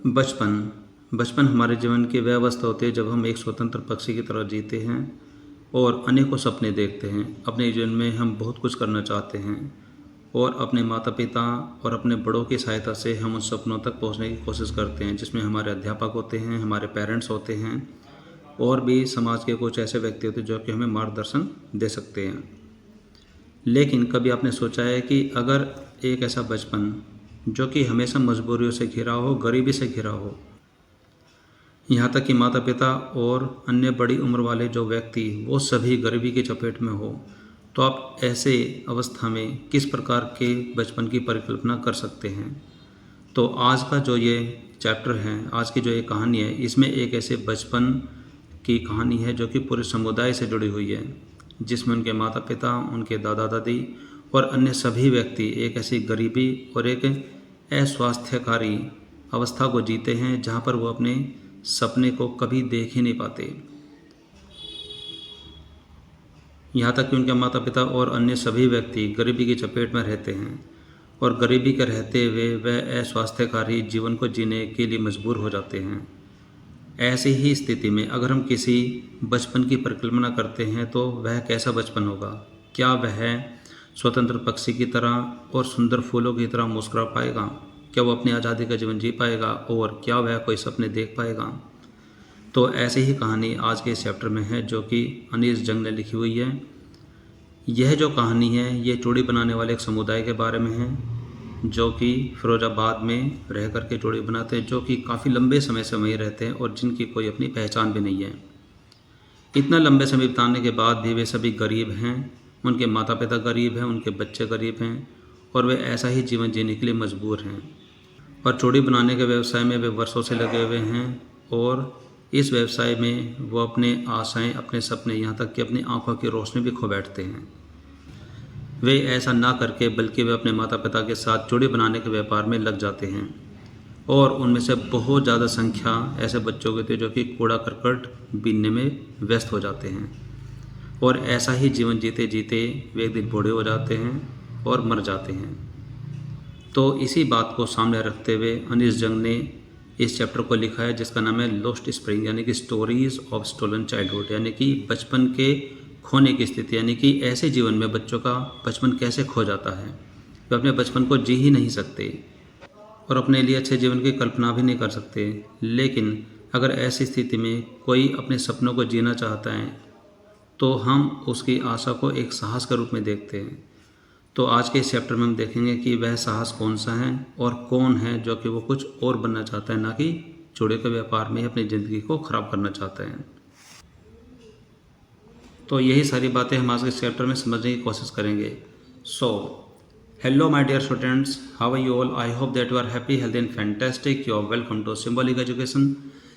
बचपन बचपन हमारे जीवन की वह अवस्था होती है जब हम एक स्वतंत्र पक्षी की तरह जीते हैं और अनेकों सपने देखते हैं। अपने जीवन में हम बहुत कुछ करना चाहते हैं और अपने माता पिता और अपने बड़ों की सहायता से हम उन सपनों तक पहुंचने की कोशिश करते हैं, जिसमें हमारे अध्यापक होते हैं, हमारे पेरेंट्स होते हैं और भी समाज के कुछ ऐसे व्यक्ति होते हैं जो कि हमें मार्गदर्शन दे सकते हैं। लेकिन कभी आपने सोचा है कि अगर एक ऐसा बचपन जो कि हमेशा मजबूरियों से घिरा हो, गरीबी से घिरा हो, यहाँ तक कि माता पिता और अन्य बड़ी उम्र वाले जो व्यक्ति वो सभी गरीबी की चपेट में हो, तो आप ऐसे अवस्था में किस प्रकार के बचपन की परिकल्पना कर सकते हैं। तो आज का जो ये चैप्टर है, आज की जो ये कहानी है, इसमें एक ऐसे बचपन की कहानी है जो कि पूरे समुदाय से जुड़ी हुई है, जिसमें उनके माता पिता, उनके दादा दादी और अन्य सभी व्यक्ति एक ऐसी गरीबी और एक अस्वास्थ्यकारी अवस्था को जीते हैं जहाँ पर वो अपने सपने को कभी देख ही नहीं पाते। यहाँ तक कि उनके माता पिता और अन्य सभी व्यक्ति गरीबी की चपेट में रहते हैं और गरीबी के रहते हुए वह अस्वास्थ्यकारी जीवन को जीने के लिए मजबूर हो जाते हैं। ऐसी ही स्थिति में अगर हम किसी बचपन की परिकल्पना करते हैं तो वह कैसा बचपन होगा? क्या वह स्वतंत्र पक्षी की तरह और सुंदर फूलों की तरह मुस्कुरा पाएगा? क्या वो अपनी आज़ादी का जीवन जी पाएगा और क्या वह कोई सपने देख पाएगा? तो ऐसी ही कहानी आज के इस चैप्टर में है जो कि अनीस जंग ने लिखी हुई है। यह जो कहानी है ये चूड़ी बनाने वाले एक समुदाय के बारे में है जो कि फिरोजाबाद में रह कर के चूड़ी बनाते हैं, जो कि काफ़ी लंबे समय से वहीं रहते हैं और जिनकी कोई अपनी पहचान भी नहीं है। इतना लंबे समय बिताने के बाद भी वे सभी गरीब हैं, उनके माता पिता गरीब हैं, उनके बच्चे गरीब हैं और वे ऐसा ही जीवन जीने के लिए मजबूर हैं। और चूड़ी बनाने के व्यवसाय में वे वर्षों से लगे हुए हैं और इस व्यवसाय में वो अपने आशाएं, अपने सपने, यहाँ तक कि अपनी आंखों की रोशनी भी खो बैठते हैं। वे ऐसा ना करके बल्कि वे अपने माता पिता के साथ चूड़ी बनाने के व्यापार में लग जाते हैं और उनमें से बहुत ज़्यादा संख्या ऐसे बच्चों की थी जो कि कूड़ा करकट बीनने में व्यस्त हो जाते हैं और ऐसा ही जीवन जीते जीते वे एक दिन बूढ़े हो जाते हैं और मर जाते हैं। तो इसी बात को सामने रखते हुए अनीस जंग ने इस चैप्टर को लिखा है जिसका नाम है लॉस्ट स्प्रिंग, यानी कि स्टोरीज ऑफ स्टोलन चाइल्डहुड, यानी कि बचपन के खोने की स्थिति, यानी कि ऐसे जीवन में बच्चों का बचपन कैसे खो जाता है, वे अपने बचपन को जी ही नहीं सकते और अपने लिए अच्छे जीवन की कल्पना भी नहीं कर सकते। लेकिन अगर ऐसी स्थिति में कोई अपने सपनों को जीना चाहता है तो हम उसकी आशा को एक साहस के रूप में देखते हैं। तो आज के इस चैप्टर में हम देखेंगे कि वह साहस कौन सा है और कौन है जो कि वो कुछ और बनना चाहता है, ना कि चूड़े के व्यापार में अपनी ज़िंदगी को ख़राब करना चाहता है। तो यही सारी बातें हम आज के इस चैप्टर में समझने की कोशिश करेंगे। So hello my dear students, how are you all? I hope that you are happy, healthy and fantastic. You are welcome to symbolic education.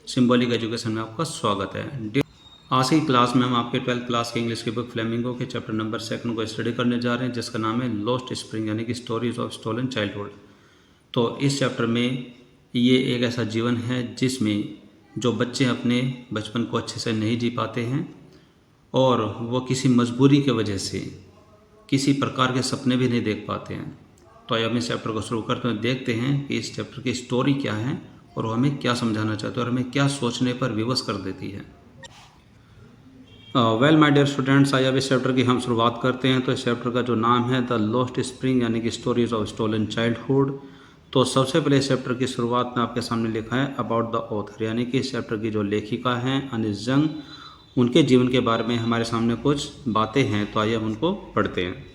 Symbolic education में आपका स्वागत है। आज की क्लास में हम आपके 12th क्लास के इंग्लिश की बुक फ्लेमिंगो के चैप्टर नंबर 2 को स्टडी करने जा रहे हैं, जिसका नाम है लॉस्ट स्प्रिंग, यानी कि स्टोरीज ऑफ स्टोलन चाइल्डहुड। तो इस चैप्टर में ये एक ऐसा जीवन है जिसमें जो बच्चे अपने बचपन को अच्छे से नहीं जी पाते हैं और वो किसी मजबूरी के वजह से किसी प्रकार के सपने भी नहीं देख पाते हैं। तो आइए हम इस चैप्टर को शुरू करते हैं, देखते हैं कि इस चैप्टर की स्टोरी क्या है और वो हमें क्या समझाना चाहते हैं और हमें क्या सोचने पर विवश कर देती है। वेल माय डियर स्टूडेंट्स, आइए अब इस चैप्टर की हम शुरुआत करते हैं। तो इस चैप्टर का जो नाम है द लॉस्ट स्प्रिंग, यानी कि स्टोरीज ऑफ स्टोलन चाइल्डहुड। तो सबसे पहले इस चैप्टर की शुरुआत में आपके सामने लिखा है अबाउट द ऑथर, यानी कि इस चैप्टर की जो लेखिका हैं अनीस जंग, उनके जीवन के बारे में हमारे सामने कुछ बातें हैं। तो आइए हम उनको पढ़ते हैं।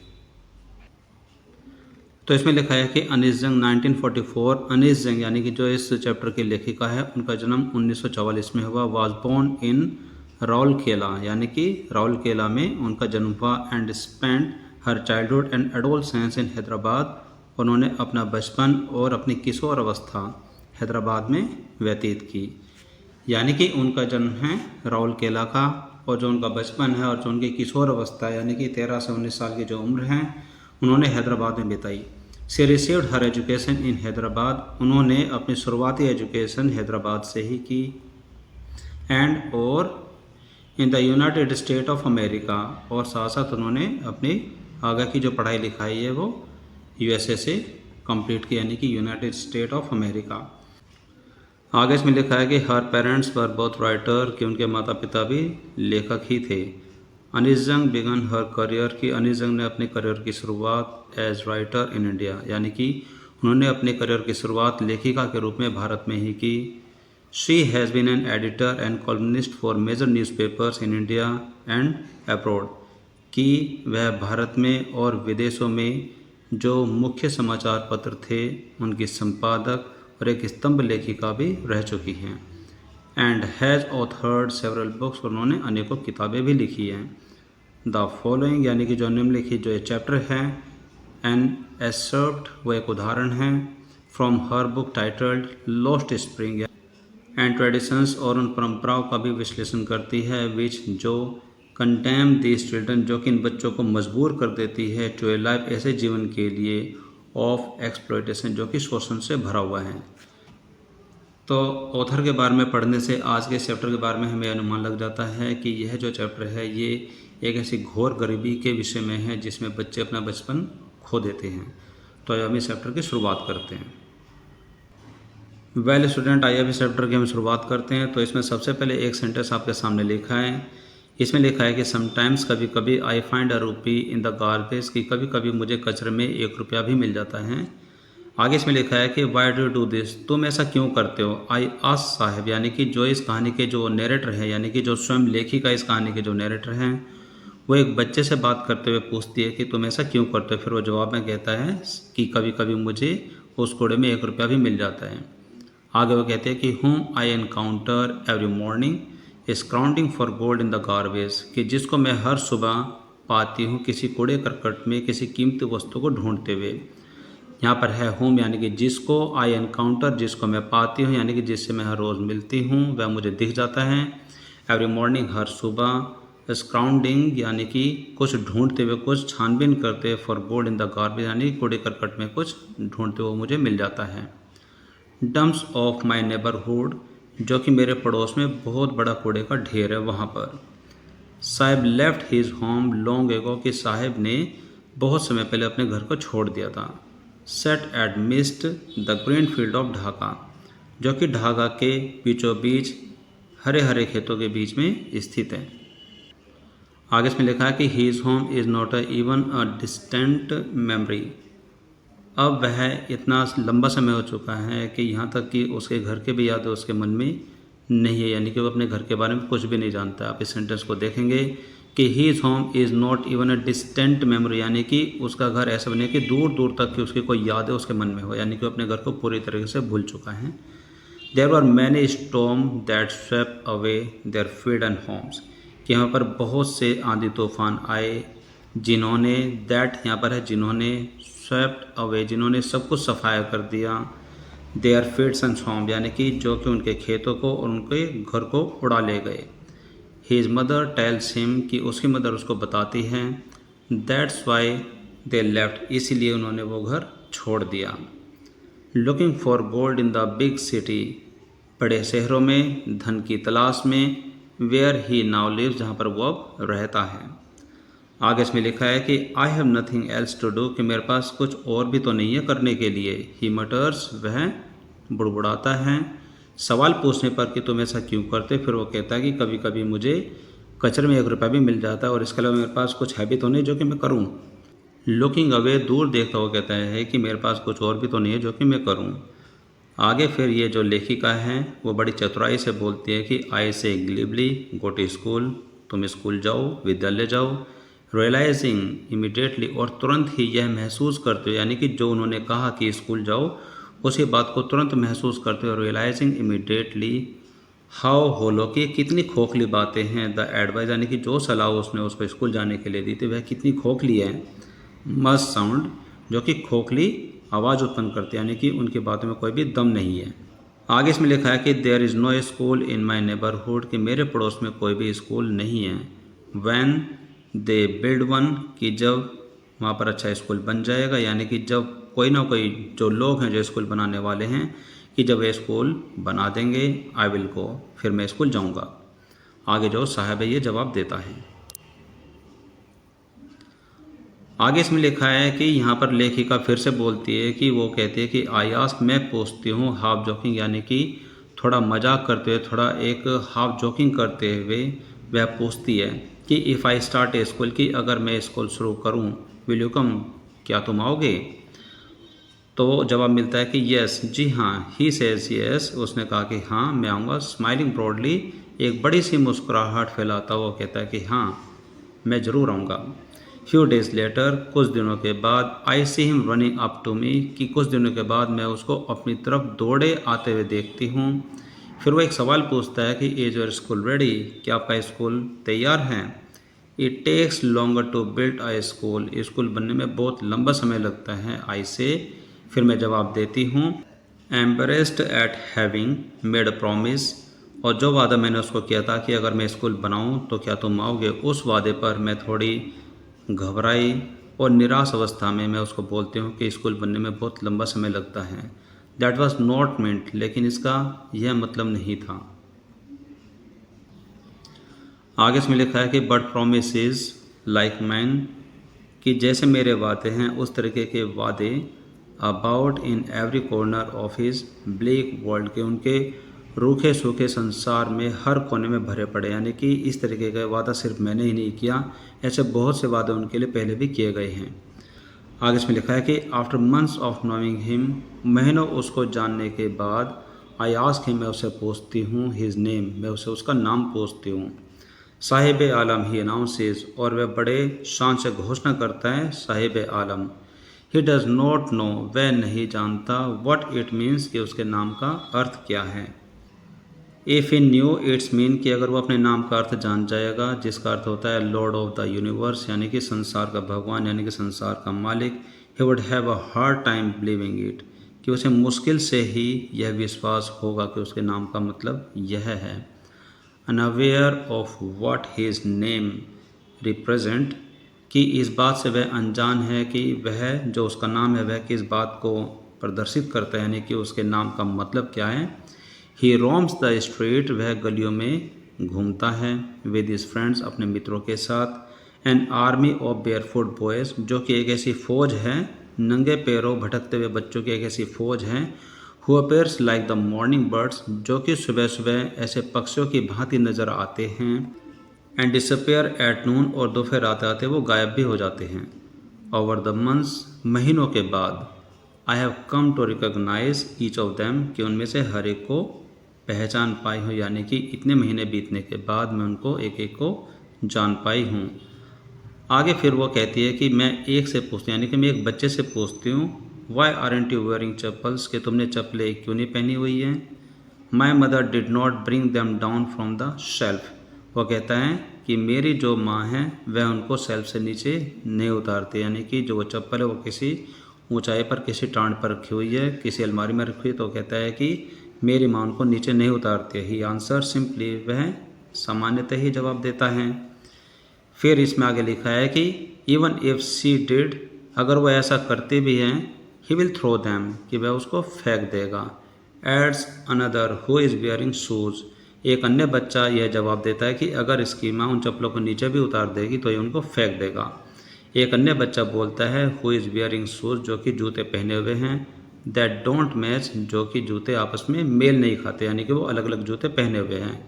तो इसमें लिखा है कि अनीस जंग 1944, अनीस जंग यानी कि जो इस चैप्टर की लेखिका है, उनका जन्म 1944 में हुआ। वाज बोर्न इन राउरकेला, यानी कि राउरकेला में उनका जन्म हुआ। And spend her childhood and adolescence in Hyderabad, उन्होंने अपना बचपन और अपनी किशोर अवस्था हैदराबाद में व्यतीत की। यानी कि उनका जन्म है राउरकेला का और जो उनका बचपन है और जो उनकी किशोर अवस्था यानी कि 13 से 19 साल की जो उम्र है, उन्होंने हैदराबाद में बिताई। She received her education in Hyderabad, उन्होंने अपनी शुरुआती एजुकेशन हैदराबाद से ही की। एंड और in the United state of America, और साथ साथ उन्होंने अपनी आगे की जो पढ़ाई लिखाई है वो यूएसए से कंप्लीट की, यानी कि यूनाइटेड स्टेट ऑफ अमेरिका। आगे इसमें लिखा है कि हर पेरेंट्स वर बोथ राइटर, कि उनके माता पिता भी लेखक ही थे। अनीस जंग बिगन हर करियर, की अनीस जंग ने अपने करियर की शुरुआत एज राइटर इन इंडिया, यानी कि उन्होंने अपने करियर की शुरुआत लेखिका के रूप में भारत में ही की। She has been an editor and columnist for major newspapers in India and abroad, कि वह भारत में और विदेशों में जो मुख्य समाचार पत्र थे उनकी संपादक और एक स्तंभ लेखिका भी रह चुकी हैं। And has authored several books, उन्होंने अनेकों किताबें भी लिखी हैं। द फॉलोइंग, यानी कि जो निम्नलिखित जो ये चैप्टर है, एन एक्सर्प्ट, वो एक उदाहरण है, from her book titled lost spring and traditions, और उन परंपराओं का भी विश्लेषण करती है, विच जो कंटेम दीज चिल्ड्रन, जो कि इन बच्चों को मजबूर कर देती है, टू ए लाइफ, ऐसे जीवन के लिए, ऑफ एक्सप्लॉयटेशन, जो कि शोषण से भरा हुआ है। तो ऑथर के बारे में पढ़ने से आज के चैप्टर के बारे में हमें अनुमान लग जाता है कि यह जो चैप्टर है ये एक ऐसी घोर गरीबी के विषय में है जिसमें बच्चे अपना बचपन खो देते हैं। तो हम इस चैप्टर की शुरुआत करते हैं। वेल स्टूडेंट, आइए अभी चैप्टर की हम शुरुआत करते हैं। तो इसमें सबसे पहले एक सेंटेंस आपके सामने लिखा है। इसमें लिखा है कि समटाइम्स, कभी कभी, आई फाइंड अ रूपी इन द गार्बेज, कि कभी कभी मुझे कचरे में 1 रुपया भी मिल जाता है। आगे इसमें लिखा है कि वाई डू डू दिस, तुम ऐसा क्यों करते हो। आई आस्क साहिब, यानी कि जो इस कहानी के जो नरेटर हैं, यानी कि जो स्वयं लेखिका इस कहानी के जो नरेटर हैं, वो एक बच्चे से बात करते हुए पूछती है कि तुम ऐसा क्यों करते हो। फिर वो जवाब में कहता है कि कभी कभी मुझे उस कूड़े में 1 रुपया भी मिल जाता है। आगे वो कहते हैं कि whom I encounter every morning scouting for gold in the garbage, कि जिसको मैं हर सुबह पाती हूँ किसी कूड़े करकट में किसी कीमती वस्तु को ढूंढते हुए। यहाँ पर है whom, यानी कि जिसको, आई एनकाउंटर, जिसको मैं पाती हूँ, यानी कि जिससे मैं हर रोज़ मिलती हूँ, वह मुझे दिख जाता है। एवरी मॉर्निंग, हर सुबह। स्काउंडिंग, यानी कि कुछ ढूंढते हुए, कुछ छानबीन करते हुए, for gold in the garbage, यानी कूड़े करकट में कुछ ढूंढते हुए मुझे मिल जाता है। डम्प्स ऑफ माई नेबरहुड, जो कि मेरे पड़ोस में बहुत बड़ा कूड़े का ढेर है वहाँ पर। Sahib left his home long ago, कि साहिब ने बहुत समय पहले अपने घर को छोड़ दिया था। Set amidst the green field of Dhaka, जो कि ढाका के बीचों बीच हरे हरे खेतों के बीच में स्थित है। आगे इसमें लिखा है कि his home is not even a distant memory, अब वह इतना लंबा समय हो चुका है कि यहाँ तक कि उसके घर के भी याद उसके मन में नहीं है, यानी कि वो अपने घर के बारे में कुछ भी नहीं जानता। आप इस सेंटेंस को देखेंगे कि his home is not even a distant memory, यानी कि उसका घर ऐसा बने कि दूर दूर तक की उसकी कोई याद है उसके मन में हो, यानी कि वो अपने घर को पूरी तरीके से भूल चुका है। There were many storm that swept away their field and homes, कि यहाँ पर बहुत से आंधी तूफान आए जिन्होंने, दैट यहाँ पर है जिन्होंने, स्वेप्ट अवे, जिन्होंने सब कुछ सफाया कर दिया, देयर फील्ड्स एंड होम, यानी कि जो कि उनके खेतों को और उनके घर को उड़ा ले गए। हिज मदर टेल्स हिम, कि उसकी मदर उसको बताती हैं, दैट्स वाई दे लेफ्ट, इसीलिए उन्होंने वो घर छोड़ दिया। Looking for gold in the big city, बड़े शहरों में धन की तलाश में, वेयर ही नाउ लिव्स, जहाँ पर वो अब रहता है। आगे इसमें लिखा है कि I have nothing else to do, कि मेरे पास कुछ और भी तो नहीं है करने के लिए। ही मटर्स, वह बुड़बुड़ाता है। सवाल पूछने पर कि तुम ऐसा क्यों करते, फिर वो कहता है कि कभी कभी मुझे कचरे में 1 रुपया भी मिल जाता है और इसके अलावा मेरे पास कुछ है भी तो नहीं जो कि मैं करूं। लुकिंग अवे, दूर देखता हुआ कहता है कि मेरे पास कुछ और भी तो नहीं है जो कि मैं करूं। आगे फिर ये जो लेखिका है वो बड़ी चतुराई से बोलती है कि आई से ग्लिबली गो टू स्कूल, तुम स्कूल जाओ, विद्यालय जाओ। रियलाइजिंग इमिडिएटली, और तुरंत ही यह महसूस करते हो, यानी कि जो उन्होंने कहा कि स्कूल जाओ उसी बात को तुरंत महसूस करते हो। रियलाइजिंग इमिडिएटली हाउ होलो, कि कितनी खोखली बातें हैं। द एडवाइस, यानी कि जो सलाह उसने उसको स्कूल जाने के लिए दी थी वह कितनी खोखली है। मस्ट साउंड, जो कि खोखली आवाज़ उत्पन्न करती है, यानी कि उनकी बातों में कोई भी दम नहीं है। आगे इसमें लिखा है कि there is no school in my neighbourhood, कि मेरे पड़ोस में कोई भी स्कूल नहीं है। वैन दे बिल्ड वन, कि जब वहाँ पर अच्छा स्कूल बन जाएगा, यानी कि जब कोई ना कोई जो लोग हैं जो स्कूल बनाने वाले हैं कि जब ये स्कूल बना देंगे, आई विल गो, फिर मैं स्कूल जाऊँगा। आगे जो साहब है ये जवाब देता है। आगे इसमें लिखा है कि यहाँ पर लेखिका फिर से बोलती है कि वो कहती है कि आई आस्क, मैं पूछती हूँ, हाफ जोकिंग, यानी कि थोड़ा मजाक करते हुए, थोड़ा एक हाफ जोकिंग करते हुए वह पूछती है कि if I start A school, कि अगर मैं स्कूल शुरू करूं, विल यू कम, क्या तुम आओगे? तो जवाब मिलता है कि यस, जी हाँ। ही सेज यस, उसने कहा कि हाँ मैं आऊँगा। स्माइलिंग ब्रॉडली, एक बड़ी सी मुस्कुराहट फैलाता हुआ कहता है कि हाँ मैं ज़रूर आऊँगा। फ्यू डेज़ लेटर, कुछ दिनों के बाद, I see him running up to me, कि कुछ दिनों के बाद मैं उसको अपनी तरफ दौड़े आते हुए देखती हूँ। फिर वो एक सवाल पूछता है कि इज योर स्कूल रेडी, क्या आपका स्कूल तैयार है? It takes longer to build a school, school बनने में बहुत लंबा समय लगता है। आई से, फिर मैं जवाब देती हूँ, embarrassed at having made a promise, और जो वादा मैंने उसको किया था कि अगर मैं स्कूल बनाऊँ तो क्या तुम आओगे, उस वादे पर मैं थोड़ी घबराई और निराश अवस्था में मैं उसको बोलती हूँ कि स्कूल बनने में बहुत लंबा समय लगता है। दैट वॉज नॉट मींट, लेकिन इसका यह मतलब नहीं था। आगे इसमें लिखा है कि but promise is like man, कि जैसे मेरे वादे हैं उस तरीके के वादे about in every corner of his black world, के उनके रूखे सूखे संसार में हर कोने में भरे पड़े, यानी कि इस तरीके का वादा सिर्फ मैंने ही नहीं किया, ऐसे बहुत से वादे उनके लिए पहले भी किए गए हैं। आगे इसमें लिखा है कि after months of knowing him, महीनों उसको जानने के बाद, आई आस्क हिम, मैं उसे पूछती हूँ, हिज नेम, मैं उसे उसका नाम पूछती हूँ। साहिब आलम, ही अनाउंसेस, और वह बड़े शान से घोषणा करता है, साहिब आलम। ही डज नॉट नो, वह नहीं जानता, व्हाट इट मीन्स, कि उसके नाम का अर्थ क्या है। If he new it's mean, कि अगर वो अपने नाम का अर्थ जान जाएगा, जिसका अर्थ होता है लॉर्ड ऑफ द यूनिवर्स, यानी कि संसार का भगवान, यानी कि संसार का मालिक, he would have a hard time believing it, कि उसे मुश्किल से ही यह विश्वास होगा कि उसके नाम का मतलब यह है। Unaware of what his name represent, कि इस बात से वह अनजान है कि वह जो उसका नाम है वह किस बात को प्रदर्शित करता है, यानी कि उसके नाम का मतलब क्या है। ही रोम्स द स्ट्रीट, वह गलियों में घूमता है, विद हिज फ्रेंड्स, अपने मित्रों के साथ। An army of barefoot boys, जो कि एक ऐसी फ़ौज है, नंगे पैरों भटकते हुए बच्चों की एक ऐसी फ़ौज है। Who appears like the morning birds, जो कि सुबह सुबह ऐसे पक्षियों की भांति नज़र आते हैं। एंड डिसअपेयर एट नून, और दोपहर आते आते वो गायब भी हो जाते हैं। ओवर द मंथ्स, महीनों के बाद, I have come to recognise each of them, कि उनमें से हर एक को पहचान पाई हूँ, यानी कि इतने महीने बीतने के बाद मैं उनको एक एक को जान पाई हूँ। आगे फिर वो कहती है कि मैं एक से पूछती हूँ, यानी कि मैं एक बच्चे से पूछती हूँ, why aren't you wearing chappals, कि तुमने चप्पलें क्यों नहीं पहनी हुई हैं। My mother did not bring them down from the shelf, वो कहता है कि मेरी जो माँ है वह उनको सेल्फ से नीचे नहीं उतारती, यानी कि जो वो चप्पल है वो किसी ऊंचाई पर, किसी टांड पर रखी हुई है, किसी अलमारी में रखी हुई है, तो कहता है कि मेरी माँ उनको नीचे नहीं उतारती है। ही आंसर सिंपली, वह सामान्यतः ही जवाब देता है। फिर इसमें आगे लिखा है कि इवन इफ सी डिड, अगर वो ऐसा करते भी हैं, ही विल थ्रो दैम, कि वह उसको फेंक देगा। Ads another who is wearing shoes, एक अन्य बच्चा यह जवाब देता है कि अगर इसकी माँ उन चप्पलों को नीचे भी उतार देगी तो ये उनको फेंक देगा। एक अन्य बच्चा बोलता है हु इज़ वेयरिंग शूज़, जो कि जूते पहने हुए हैं, दैट डोंट मैच, जो कि जूते आपस में मेल नहीं खाते, यानी कि वो अलग अलग जूते पहने हुए हैं।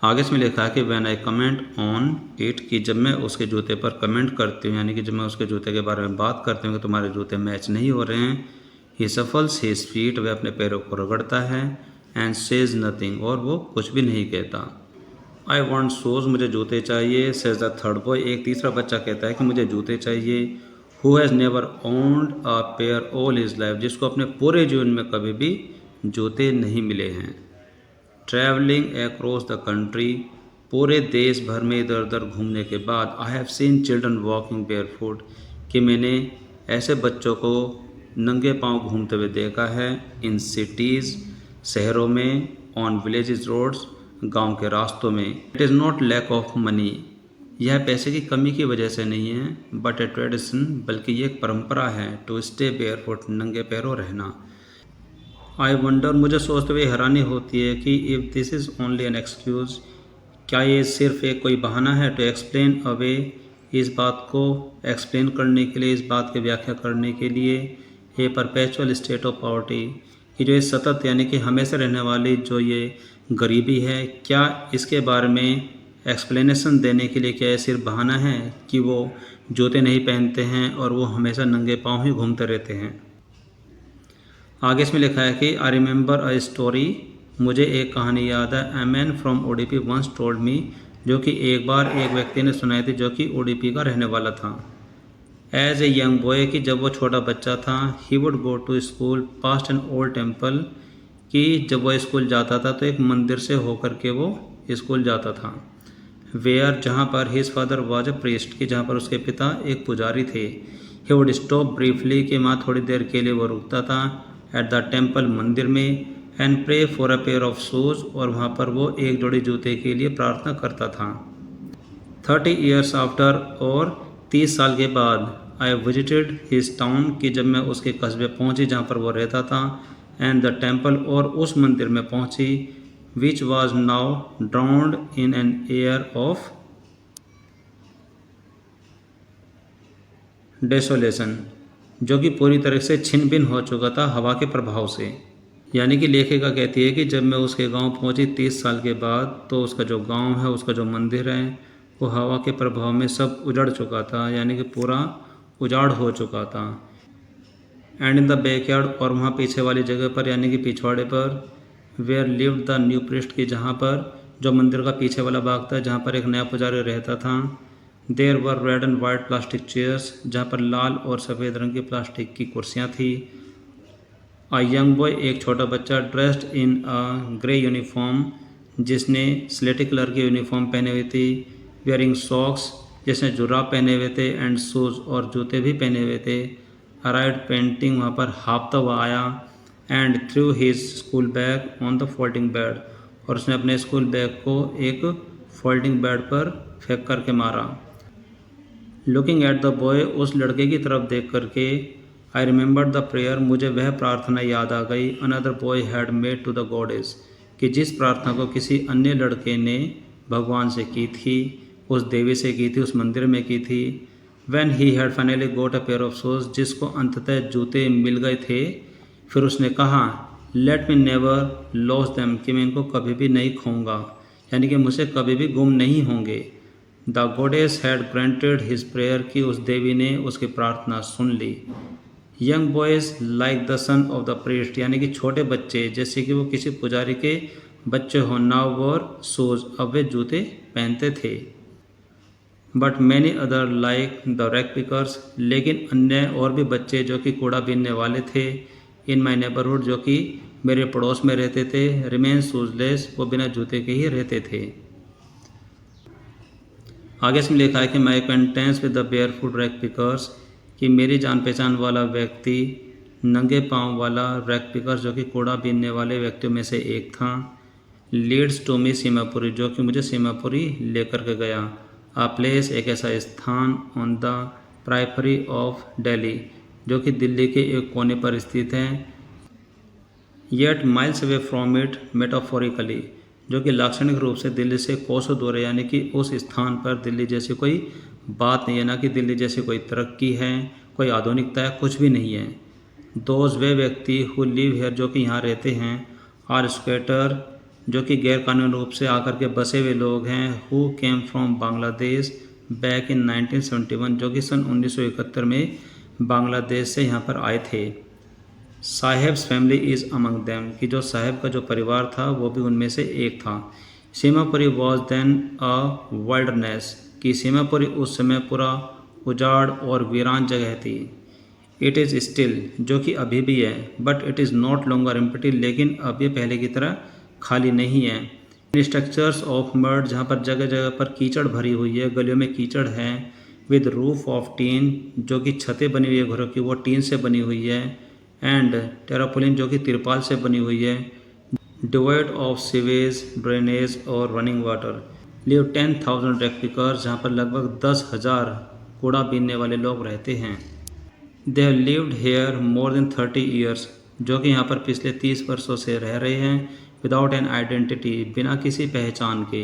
आगे इसमें लिखा है कि when I comment on it, कि जब मैं उसके जूते पर कमेंट करती हूँ, यानी कि जब मैं उसके जूते के बारे में बात करती हूँ कि तुम्हारे जूते मैच नहीं हो रहे हैं। ही सफल्स हिज फीट, वह अपने पैरों को रगड़ता है। एंड सेज नथिंग, और वो कुछ भी नहीं कहता। आई वॉन्ट शूज़, मुझे जूते चाहिए। सेज द थर्ड बॉय, एक तीसरा बच्चा कहता है कि मुझे जूते चाहिए। Who has never owned a pair all his life, जिसको अपने पूरे जीवन में कभी भी जूते नहीं मिले हैं। ट्रैवलिंग अक्रॉस द कंट्री, पूरे देश भर में इधर उधर घूमने के बाद। I have seen children walking barefoot, कि मैंने ऐसे बच्चों को नंगे पांव घूमते हुए देखा है। इन सिटीज़, शहरों में। ऑन विलेजेस रोड्स, गांव के रास्तों में। It is not lack of money, यह पैसे की कमी की वजह से नहीं है, बट ए ट्रेडिशन, बल्कि ये एक परंपरा है, टू स्टे बेयरफुट, नंगे पैरों रहना। आई वंडर, मुझे सोचते हुए हैरानी होती है कि if this is only an excuse, क्या ये सिर्फ एक कोई बहाना है, टू एक्सप्लेन अवे, इस बात को एक्सप्लेन करने के लिए, इस बात की व्याख्या करने के लिए, ए परपेचुअल स्टेट ऑफ पॉवर्टी, कि जो ये सतत यानी कि हमेशा रहने वाली जो ये गरीबी है, क्या इसके बारे में एक्सप्लेनेशन देने के लिए क्या ये सिर्फ बहाना है कि वो जूते नहीं पहनते हैं और वो हमेशा नंगे पाँव ही घूमते रहते हैं। आगे इसमें लिखा है कि आई रिमेंबर अ स्टोरी, मुझे एक कहानी याद है। A man from ODP once told me, जो कि एक बार एक व्यक्ति ने सुनाई थी जो कि ओडीपी का रहने वाला था। एज ए यंग बॉय, कि जब वो छोटा बच्चा था, he would go to school past an old temple, कि जब वो स्कूल जाता था तो एक मंदिर से होकर के वो स्कूल जाता था। वेयर, जहाँ पर his father was a priest, कि जहाँ पर उसके पिता एक पुजारी थे। ही वुड स्टॉप ब्रीफली, कि वहाँ थोड़ी देर के लिए वो रुकता था एट द टेम्पल, मंदिर में, and pray for a pair of shoes, और वहाँ पर वो एक जोड़ी जूते के लिए प्रार्थना करता था। 30 ईयर्स आफ्टर, और 30 साल के बाद, आई विजिटेड हिज टाउन, कि जब मैं उसके कस्बे पहुंची जहाँ पर वो रहता था, एंड द टेम्पल, और उस मंदिर में पहुंची, which was now drowned in an air of desolation, जो कि पूरी तरह से छिन भिन हो चुका था हवा के प्रभाव से। यानी कि लेखिका कहती है कि जब मैं उसके गांव पहुंची 30 साल के बाद, तो उसका जो गांव है, उसका जो मंदिर है, वो हवा के प्रभाव में सब उजड़ चुका था, यानी कि पूरा उजाड़ हो चुका था। एंड इन द बैकयार्ड, और वहाँ पीछे वाली जगह पर यानी कि पिछवाड़े पर, where lived the new priest, की जहाँ पर जो मंदिर का पीछे वाला भाग था जहाँ पर एक नया पुजारी रहता था, there were red and white plastic chairs, जहाँ पर लाल और सफ़ेद रंग की प्लास्टिक की कुर्सियाँ थी। अ यंग बॉय, एक छोटा बच्चा, dressed in a grey uniform, जिसने स्लेटी कलर की यूनिफॉर्म पहने हुई थी, वेयरिंग सॉक्स, जिसने जुराब पहने हुए थे, एंड शूज़, और जूते भी पहने हुए थे, अराइव्ड पेंटिंग, वहाँ पर हाँफता हुआ आया, and through his school bag on the folding bed, और उसने अपने स्कूल बैग को एक फोल्डिंग बेड पर फेंक करके मारा। लुकिंग एट द बॉय, उस लड़के की तरफ देख करके, आई रिमेंबर द प्रेयर, मुझे वह प्रार्थना याद आ गई, another boy had made to the goddess, कि जिस प्रार्थना को किसी अन्य लड़के ने भगवान से की थी, उस देवी से की थी, उस मंदिर में की थी। When he had finally got a pair of shoes, जिसको अंततः जूते मिल गए थे, फिर उसने कहा, let me never lose them, कि मैं इनको कभी भी नहीं खोऊंगा, यानी कि मुझसे कभी भी गुम नहीं होंगे। The goddess had granted his prayer, की उस देवी ने उसकी प्रार्थना सुन ली। Young boys like the son of the priest, यानी कि छोटे बच्चे जैसे कि वो किसी पुजारी के बच्चे हो, नाउ वॉर शूज, अब वे जूते पहनते थे। But many other like the rag pickers, लेकिन अन्य और भी बच्चे जो कि कूड़ा बीनने वाले थे, इन माई नेबरहुड, जो कि मेरे पड़ोस में रहते थे, रिमेन शूजलेस, वो बिना जूते के ही रहते थे। आगे इसमें लिखा है कि my acquaintance with the bare foot rag pickers, कि मेरी जान पहचान वाला व्यक्ति नंगे पांव वाला रैक पिकर, जो कि कूड़ा बीनने वाले व्यक्तियों में से एक था, लीड्स टू मी सीमापुरी, जो कि मुझे सीमापुरी लेकर के गया। आ प्लेस, एक ऐसा स्थान, ऑन द प्राइफरी ऑफ दिल्ली, जो कि दिल्ली के एक कोने पर स्थित है, yet miles away from it metaphorically, जो कि लाक्षणिक रूप से दिल्ली से कोसों दूर है, यानी कि उस स्थान पर दिल्ली जैसी कोई बात नहीं है, ना कि दिल्ली जैसी कोई तरक्की है, कोई आधुनिकता है, कुछ भी नहीं है। दोज, वे व्यक्ति, हु लिव हेयर, जो कि यहाँ रहते हैं, आर स्क्वेटर, जो कि गैर कानूनी रूप से आकर के बसे हुए लोग हैं, who came from Bangladesh back in 1971, जो कि सन 1971 में बांग्लादेश से यहाँ पर आए थे। Saheb's family is among them, कि जो साहेब का जो परिवार था वो भी उनमें से एक था। Seemapuri was then a wildness, कि सीमापुरी उस समय पूरा उजाड़ और वीरान जगह थी। इट इज़ स्टिल, जो कि अभी भी है, but it is not longer empty, लेकिन अब ये पहले की तरह खाली नहीं है। स्ट्रक्चर्स ऑफ मर्ड, जहाँ पर जगह जगह पर कीचड़ भरी हुई है, गलियों में कीचड़ है। विद रूफ ऑफ टीन, जो कि छतें बनी हुई है घरों की, वो टीन से बनी हुई है। एंड टेरापोलिन, जो कि तिरपाल से बनी हुई है। डिवाइड ऑफ सीवेज, ड्रेनेज और running water. Live 10,000 rag pickers, जहाँ पर लगभग 10,000 कूड़ा बीनने वाले लोग रहते हैं। They have lived hair more than 30 years, जो कि यहाँ पर पिछले 30 वर्षों से रह रहे हैं। विदाउट एन आइडेंटिटी, बिना किसी पहचान के।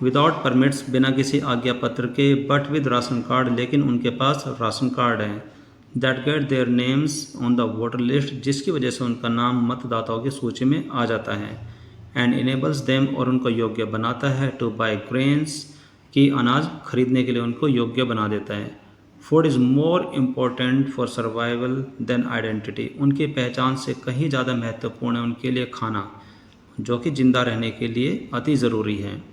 विदाउट परमिट्स, बिना किसी आज्ञा पत्र के। बट विद राशन कार्ड, लेकिन उनके पास राशन कार्ड है। That get their names on the voter list, जिसकी वजह से उनका नाम मतदाताओं की सूची में आ जाता है। एंड इनेबल्स देम, और उनको योग्य बनाता है, टू बाई ग्रेन्स, कि अनाज खरीदने के लिए उनको योग्य बना देता है। Food is more important for survival than identity, उनकी पहचान से कहीं ज़्यादा महत्वपूर्ण है उनके लिए खाना, जो कि ज़िंदा रहने के लिए अति ज़रूरी है।